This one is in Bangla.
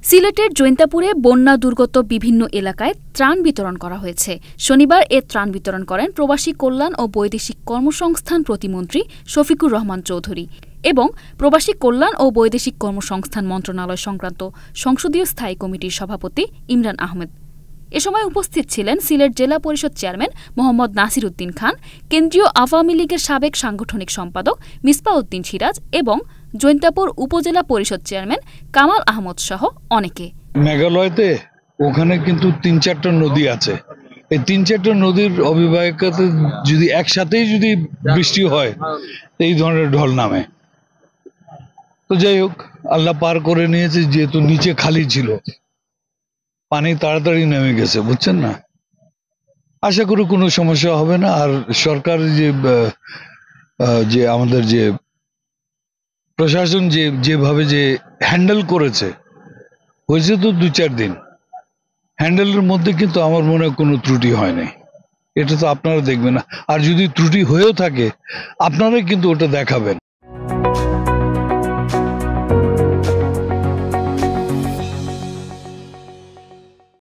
সিলেটের জৈন্তাপুরে বন্যা দুর্গত বিভিন্ন এলাকায় ত্রাণ বিতরণ করা হয়েছে। শনিবার এ ত্রাণ বিতরণ করেন প্রবাসী কল্যাণ ও বৈদেশিক কর্মসংস্থান প্রতিমন্ত্রী শফিকুর রহমান চৌধুরী এবং প্রবাসী কল্যাণ ও বৈদেশিক কর্মসংস্থান মন্ত্রণালয় সংক্রান্ত সংসদীয় স্থায়ী কমিটির সভাপতি ইমরান আহমেদ। এ সময় উপস্থিত ছিলেন সিলেট জেলা পরিষদ চেয়ারম্যান মোহাম্মদ নাসির উদ্দিন খান, কেন্দ্রীয় আওয়ামী লীগের সাবেক সাংগঠনিক সম্পাদক মিসবাহ উদ্দিন সিরাজ এবং জৈন্তাপুর উপজেলা পরিষদ চেয়ারম্যান কামাল আহমদ সহ অনেকে। মেঘালয়তে ওখানে কিন্তু ৩-৪টা নদী আছে। এই ৩-৪টা নদীর অবিবাহিকাতে যদি একসাথেই যদি বৃষ্টি হয় এই ধরনের ঢল নামে। তো যাই হোক, আল্লাহ পার করে নিয়েছে, যেহেতু নিচে খালি ছিল, পানি তাড়াতাড়ি নেমে গেছে, বুঝছেন না। আশা করি কোনো সমস্যা হবে না। আর সরকার যে আমাদের যে প্রশাসন যেভাবে যে হ্যান্ডেল করেছে, হয়েছে তো ২-৪ দিন, হ্যান্ডেলের মধ্যে কিন্তু আমার মনে হয় কোনো ত্রুটি হয় নাই। এটা তো আপনারা দেখবেন না, আর যদি ত্রুটি হয়েও থাকে আপনারাই কিন্তু ওটা দেখাবেন।